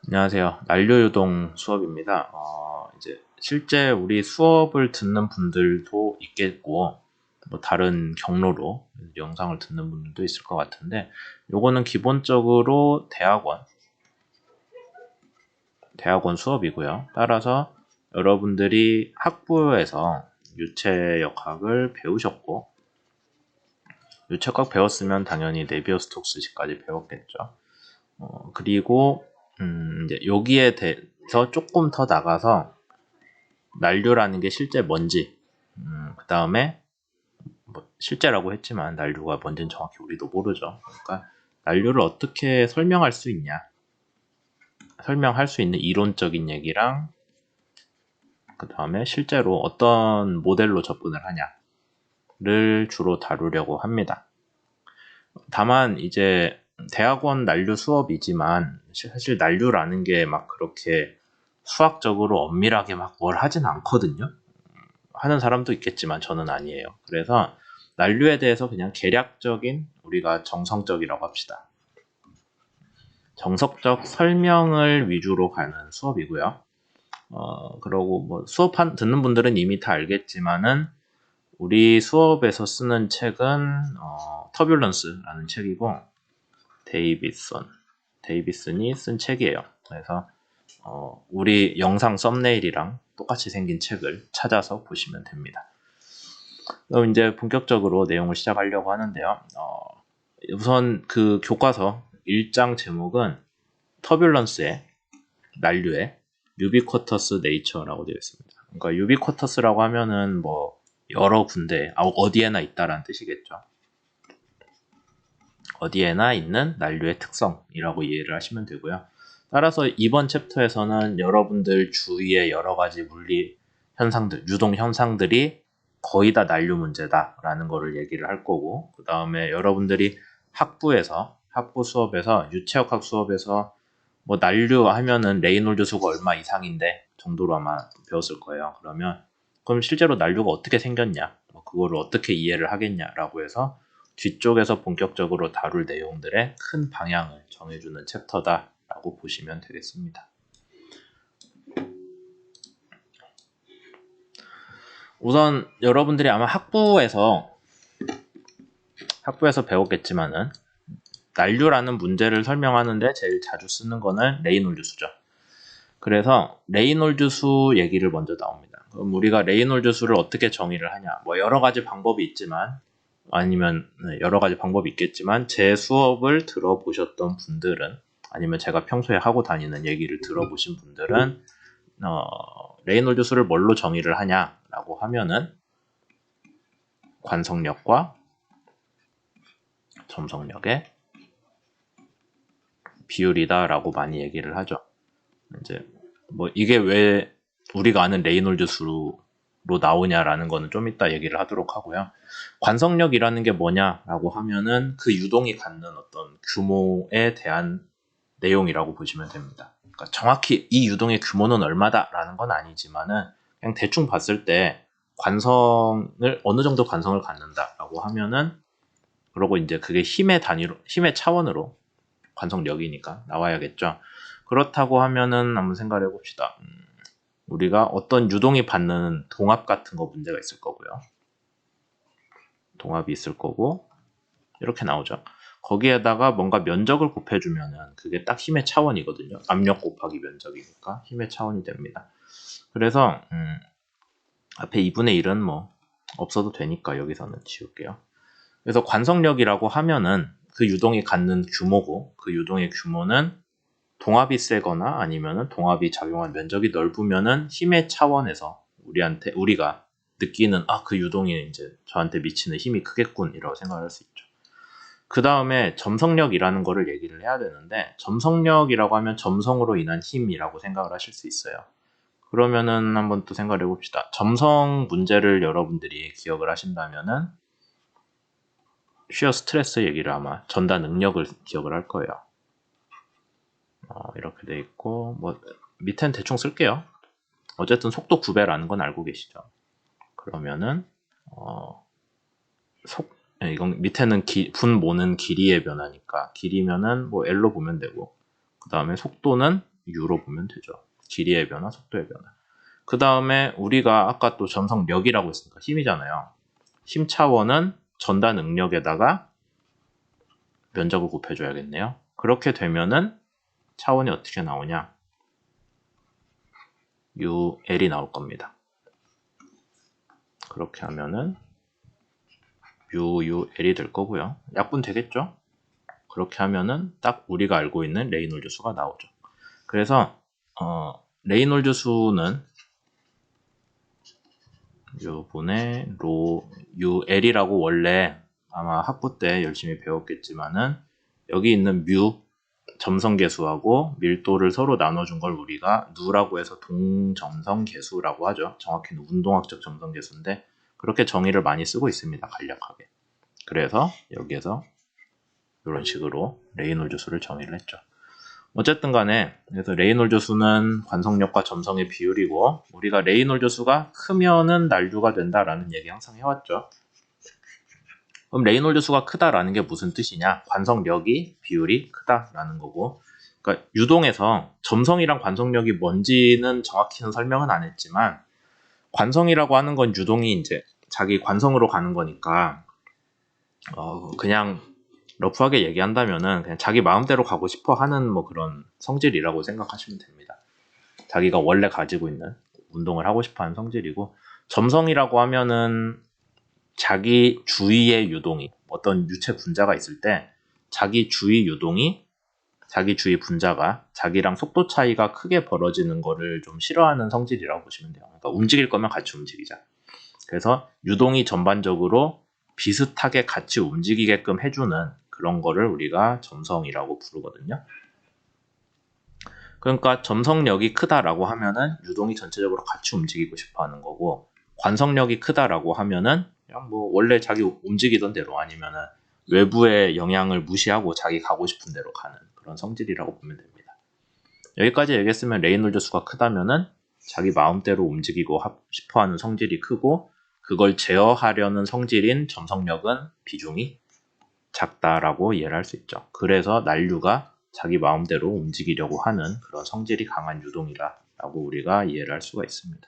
안녕하세요. 난류유동 수업입니다. 이제 실제 우리 수업을 듣는 분들도 있겠고, 뭐 다른 경로로 영상을 듣는 분들도 있을 것 같은데, 요거는 기본적으로 대학원 수업이고요. 따라서 여러분들이 학부에서 유체역학을 배우셨고, 유체역학 배웠으면 당연히 네비어 스톡스까지 배웠겠죠. 그리고 이제 여기에 대해서 조금 더 나가서 난류라는 게 실제 뭔지, 그 다음에 뭐 실제라고 했지만 난류가 뭔지는 정확히 우리도 모르죠. 그러니까 난류를 어떻게 설명할 수 있냐, 설명할 수 있는 이론적인 얘기랑 그 다음에 실제로 어떤 모델로 접근을 하냐를 주로 다루려고 합니다. 다만 이제 대학원 난류 수업이지만 사실 난류라는 게 막 그렇게 수학적으로 엄밀하게 막 뭘 하진 않거든요. 하는 사람도 있겠지만 저는 아니에요. 그래서 난류에 대해서 그냥 개략적인 우리가 정성적이라고 합시다. 정석적 설명을 위주로 가는 수업이고요. 그러고 뭐 수업 듣는 분들은 이미 다 알겠지만은 우리 수업에서 쓰는 책은 터뷸런스라는 책이고 데이비슨이 쓴 책이에요. 그래서 우리 영상 썸네일이랑 똑같이 생긴 책을 찾아서 보시면 됩니다. 그럼 이제 본격적으로 내용을 시작하려고 하는데요. 우선 그 교과서 1장 제목은 터뷸런스의 난류의 유비쿼터스 네이처라고 되어 있습니다. 그러니까 유비쿼터스라고 하면은 뭐 여러 군데 어디에나 있다라는 뜻이겠죠. 어디에나 있는 난류의 특성이라고 이해를 하시면 되고요. 따라서 이번 챕터에서는 여러분들 주위의 여러 가지 물리 현상들, 유동 현상들이 거의 다 난류 문제다라는 거를 얘기를 할 거고, 그 다음에 여러분들이 학부 수업에서, 유체역학 수업에서 뭐 난류 하면은 레이놀드 수가 얼마 이상인데 정도로 아마 배웠을 거예요. 그럼 실제로 난류가 어떻게 생겼냐, 뭐 그거를 어떻게 이해를 하겠냐라고 해서 뒤쪽에서 본격적으로 다룰 내용들의 큰 방향을 정해주는 챕터다라고 보시면 되겠습니다. 우선 여러분들이 아마 학부에서 배웠겠지만은 난류라는 문제를 설명하는데 제일 자주 쓰는 거는 레이놀드 수죠. 그래서 레이놀드 수 얘기를 먼저 나옵니다. 그럼 우리가 레이놀드 수를 어떻게 정의를 하냐? 뭐 여러 가지 방법이 있지만 여러 가지 방법이 있겠지만 제 수업을 들어보셨던 분들은 아니면 제가 평소에 하고 다니는 얘기를 들어보신 분들은 레이놀드 수를 뭘로 정의를 하냐라고 하면은 관성력과 점성력의 비율이다라고 많이 얘기를 하죠. 이제 뭐 이게 왜 우리가 아는 레이놀드 수로 나오냐라는 거는 좀 이따 얘기를 하도록 하고요. 관성력이라는 게 뭐냐라고 하면은 그 유동이 갖는 어떤 규모에 대한 내용이라고 보시면 됩니다. 그러니까 정확히 이 유동의 규모는 얼마다라는 건 아니지만은 그냥 대충 봤을 때 어느 정도 관성을 갖는다라고 하면은, 그러고 이제 그게 힘의 차원으로 관성력이니까 나와야겠죠. 그렇다고 하면은 한번 생각해 봅시다. 우리가 어떤 유동이 받는 동압 같은 거 문제가 있을 거고요. 동압이 있을 거고 이렇게 나오죠. 거기에다가 뭔가 면적을 곱해주면은 그게 딱 힘의 차원이거든요. 압력 곱하기 면적이니까 힘의 차원이 됩니다. 그래서 앞에 2분의 1은 뭐 없어도 되니까 여기서는 지울게요. 그래서 관성력이라고 하면은 그 유동이 갖는 규모고, 그 유동의 규모는 동압이 세거나 아니면은 동압이 작용한 면적이 넓으면은 힘의 차원에서 우리가 느끼는 그 유동이 이제 저한테 미치는 힘이 크겠군이라고 생각할 수 있죠. 그 다음에 점성력이라는 거를 얘기를 해야 되는데, 점성력이라고 하면 점성으로 인한 힘이라고 생각을 하실 수 있어요. 그러면은 한번 또 생각을 해봅시다. 점성 문제를 여러분들이 기억을 하신다면은 쉬어 스트레스 얘기를 아마 전다 능력을 기억을 할 거예요. 이렇게 돼 있고 뭐 밑엔 대충 쓸게요. 어쨌든 속도 9배라는 건 알고 계시죠? 그러면은 이건 밑에는 분모는 길이의 변화니까 길이면은 뭐 L로 보면 되고, 그 다음에 속도는 u로 보면 되죠. 길이의 변화, 속도의 변화. 그 다음에 우리가 아까 또 점성력이라고 했으니까 힘이잖아요. 힘 차원은 전달 능력에다가 면적을 곱해줘야겠네요. 그렇게 되면은 차원이 어떻게 나오냐? UL이 나올 겁니다. 그렇게 하면은 UL이 될 거고요. 약분 되겠죠? 그렇게 하면은 딱 우리가 알고 있는 레이놀즈 수가 나오죠. 그래서 레이놀즈 수는 요번에 UL이라고 원래 아마 학부 때 열심히 배웠겠지만은 여기 있는 뮤 점성계수하고 밀도를 서로 나눠준 걸 우리가 누라고 해서 동점성계수라고 하죠. 정확히는 운동학적 점성계수인데 그렇게 정의를 많이 쓰고 있습니다. 간략하게. 그래서 여기에서 이런 식으로 레이놀즈 수를 정의를 했죠. 어쨌든 간에 그래서 레이놀즈 수는 관성력과 점성의 비율이고 우리가 레이놀즈 수가 크면은 난류가 된다라는 얘기 항상 해왔죠. 그럼 레이놀즈 수가 크다라는 게 무슨 뜻이냐? 관성력이 비율이 크다라는 거고 그러니까 유동에서 점성이랑 관성력이 뭔지는 정확히는 설명은 안 했지만 관성이라고 하는 건 유동이 이제 자기 관성으로 가는 거니까 그냥 러프하게 얘기한다면은 그냥 자기 마음대로 가고 싶어 하는 뭐 그런 성질이라고 생각하시면 됩니다. 자기가 원래 가지고 있는 운동을 하고 싶어 하는 성질이고 점성이라고 하면은 자기 주위의 유동이 어떤 유체 분자가 있을 때 자기 주위 유동이 자기 주위 분자가 자기랑 속도 차이가 크게 벌어지는 거를 좀 싫어하는 성질이라고 보시면 돼요. 그러니까 움직일 거면 같이 움직이자. 그래서 유동이 전반적으로 비슷하게 같이 움직이게끔 해주는 그런 거를 우리가 점성이라고 부르거든요. 그러니까 점성력이 크다라고 하면은 유동이 전체적으로 같이 움직이고 싶어 하는 거고 관성력이 크다라고 하면은 그냥 뭐 원래 자기 움직이던 대로 아니면은 외부의 영향을 무시하고 자기 가고 싶은 대로 가는 그런 성질이라고 보면 됩니다. 여기까지 얘기했으면 레이놀즈 수가 크다면은 자기 마음대로 움직이고 싶어 하는 성질이 크고 그걸 제어하려는 성질인 점성력은 비중이 작다라고 이해를 할 수 있죠. 그래서 난류가 자기 마음대로 움직이려고 하는 그런 성질이 강한 유동이라고 우리가 이해를 할 수가 있습니다.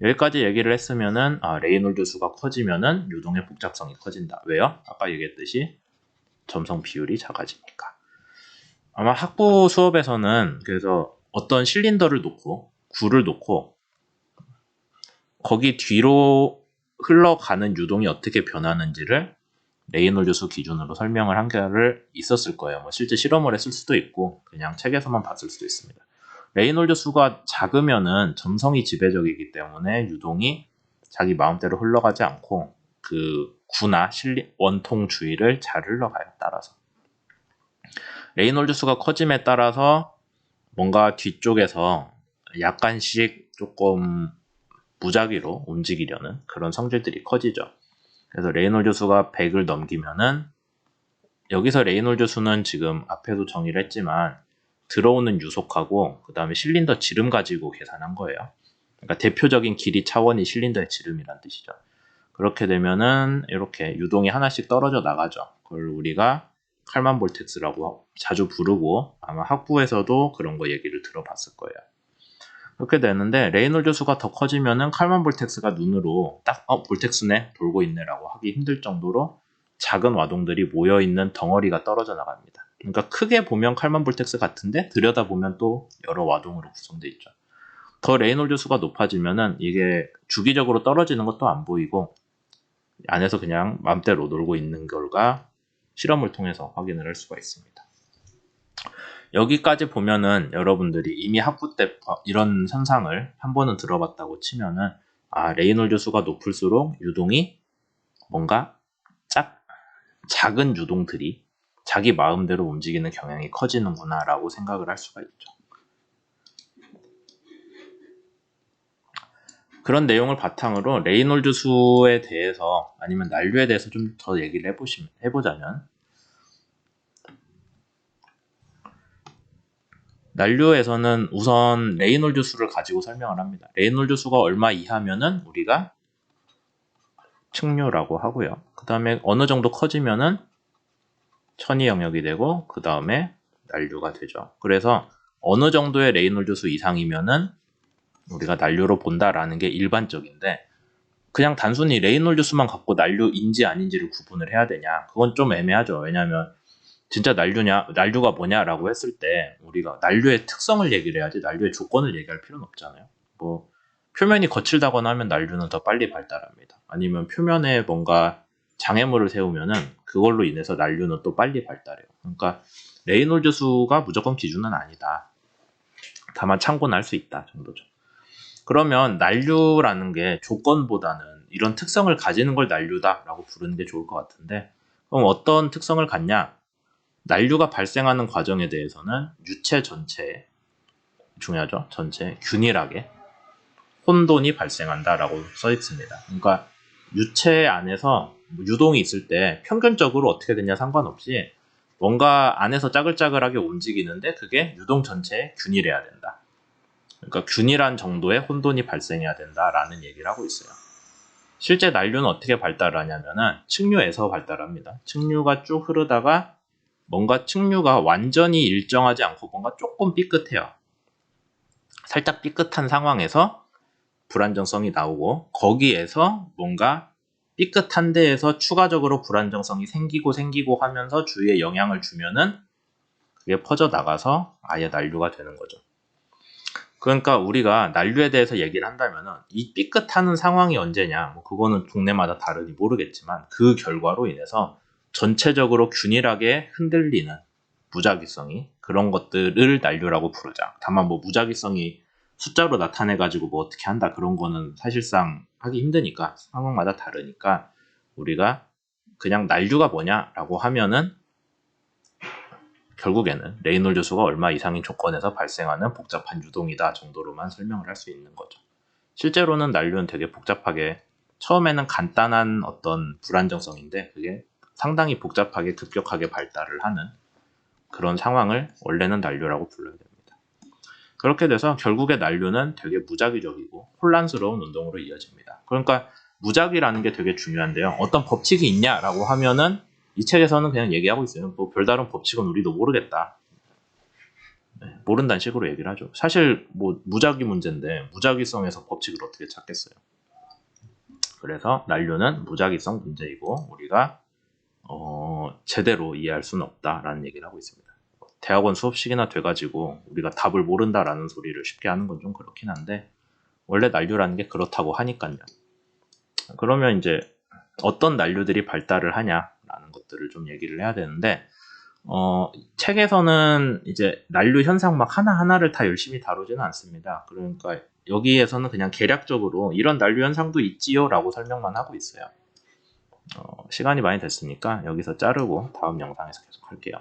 여기까지 얘기를 했으면은 레이놀즈 수가 커지면은 유동의 복잡성이 커진다. 왜요? 아까 얘기했듯이 점성 비율이 작아지니까. 아마 학부 수업에서는 그래서 어떤 실린더를 놓고 굴을 놓고 거기 뒤로 흘러가는 유동이 어떻게 변하는지를 레이놀즈 수 기준으로 설명을 한 개를 있었을 거예요. 뭐 실제 실험을 했을 수도 있고 그냥 책에서만 봤을 수도 있습니다. 레이놀즈 수가 작으면은 점성이 지배적이기 때문에 유동이 자기 마음대로 흘러가지 않고 그 구나 원통 주위를 잘 흘러가요. 따라서 레이놀즈 수가 커짐에 따라서 뭔가 뒤쪽에서 약간씩 조금 무작위로 움직이려는 그런 성질들이 커지죠. 그래서 레이놀즈 수가 100을 넘기면은 여기서 레이놀즈 수는 지금 앞에도 정의를 했지만 들어오는 유속하고 그 다음에 실린더 지름 가지고 계산한 거예요. 그러니까 대표적인 길이 차원이 실린더의 지름이란 뜻이죠. 그렇게 되면은 이렇게 유동이 하나씩 떨어져 나가죠. 그걸 우리가 칼만 볼텍스라고 자주 부르고 아마 학부에서도 그런 거 얘기를 들어봤을 거예요. 그렇게 되는데 레이놀즈 수가 더 커지면은 칼만 볼텍스가 눈으로 딱 볼텍스네 돌고 있네라고 하기 힘들 정도로 작은 와동들이 모여있는 덩어리가 떨어져 나갑니다. 그러니까 크게 보면 칼만 볼텍스 같은데 들여다보면 또 여러 와동으로 구성되어 있죠. 더 레이놀즈 수가 높아지면은 이게 주기적으로 떨어지는 것도 안 보이고 안에서 그냥 맘대로 놀고 있는 걸가 실험을 통해서 확인을 할 수가 있습니다. 여기까지 보면은 여러분들이 이미 학부 때 이런 현상을 한 번은 들어봤다고 치면은 레이놀즈 수가 높을수록 유동이 뭔가 작은 유동들이 자기 마음대로 움직이는 경향이 커지는구나 라고 생각을 할 수가 있죠. 그런 내용을 바탕으로 레이놀즈 수에 대해서 아니면 난류에 대해서 좀 더 얘기를 해보자면 난류에서는 우선 레이놀즈 수를 가지고 설명을 합니다. 레이놀즈 수가 얼마 이하면은 우리가 측류라고 하고요. 그 다음에 어느 정도 커지면은 천이 영역이 되고 그 다음에 난류가 되죠. 그래서 어느 정도의 레이놀드 수 이상이면은 우리가 난류로 본다라는 게 일반적인데, 그냥 단순히 레이놀드 수만 갖고 난류인지 아닌지를 구분을 해야 되냐? 그건 좀 애매하죠. 왜냐하면 진짜 난류가 뭐냐라고 했을 때 우리가 난류의 특성을 얘기를 해야지 난류의 조건을 얘기할 필요는 없잖아요. 뭐 표면이 거칠다거나 하면 난류는 더 빨리 발달합니다. 아니면 표면에 뭔가 장애물을 세우면은 그걸로 인해서 난류는 또 빨리 발달해요. 그러니까 레이놀드 수가 무조건 기준은 아니다. 다만 참고는 할 수 있다 정도죠. 그러면 난류라는 게 조건보다는 이런 특성을 가지는 걸 난류다라고 부르는 게 좋을 것 같은데, 그럼 어떤 특성을 갖냐? 난류가 발생하는 과정에 대해서는 유체 전체에, 중요하죠? 전체에 균일하게 혼돈이 발생한다라고 써 있습니다. 그러니까 유체 안에서 유동이 있을 때 평균적으로 어떻게 되냐 상관없이 뭔가 안에서 짜글짜글하게 움직이는데 그게 유동 전체에 균일해야 된다. 그러니까 균일한 정도의 혼돈이 발생해야 된다라는 얘기를 하고 있어요. 실제 난류는 어떻게 발달하냐면은 측류에서 발달합니다. 측류가 쭉 흐르다가 뭔가 측류가 완전히 일정하지 않고 뭔가 조금 삐끗해요. 살짝 삐끗한 상황에서 불안정성이 나오고, 거기에서 뭔가 삐끗한 데에서 추가적으로 불안정성이 생기고 하면서 주위에 영향을 주면은 그게 퍼져 나가서 아예 난류가 되는 거죠. 그러니까 우리가 난류에 대해서 얘기를 한다면은 이 삐끗하는 상황이 언제냐, 뭐 그거는 동네마다 다르니 모르겠지만 그 결과로 인해서 전체적으로 균일하게 흔들리는 무작위성이, 그런 것들을 난류라고 부르자. 다만 뭐 무작위성이 숫자로 나타내가지고 뭐 어떻게 한다 그런 거는 사실상 하기 힘드니까 상황마다 다르니까 우리가 그냥 난류가 뭐냐라고 하면은 결국에는 레이놀드 수가 얼마 이상인 조건에서 발생하는 복잡한 유동이다 정도로만 설명을 할 수 있는 거죠. 실제로는 난류는 되게 복잡하게, 처음에는 간단한 어떤 불안정성인데 그게 상당히 복잡하게 급격하게 발달을 하는 그런 상황을 원래는 난류라고 불러야 됩니다. 그렇게 돼서 결국에 난류는 되게 무작위적이고 혼란스러운 운동으로 이어집니다. 그러니까 무작위라는 게 되게 중요한데요. 어떤 법칙이 있냐라고 하면은 이 책에서는 그냥 얘기하고 있어요. 뭐 별다른 법칙은 우리도 모르겠다. 모른다는 식으로 얘기를 하죠. 사실 뭐 무작위 문제인데 무작위성에서 법칙을 어떻게 찾겠어요. 그래서 난류는 무작위성 문제이고 우리가 제대로 이해할 수는 없다라는 얘기를 하고 있습니다. 대학원 수업식이나 돼가지고 우리가 답을 모른다라는 소리를 쉽게 하는 건 좀 그렇긴 한데, 원래 난류라는 게 그렇다고 하니까요. 그러면 이제 어떤 난류들이 발달을 하냐라는 것들을 좀 얘기를 해야 되는데, 책에서는 이제 난류 현상 막 하나하나를 다 열심히 다루지는 않습니다. 그러니까 여기에서는 그냥 개략적으로 이런 난류 현상도 있지요 라고 설명만 하고 있어요. 시간이 많이 됐으니까 여기서 자르고 다음 영상에서 계속 할게요.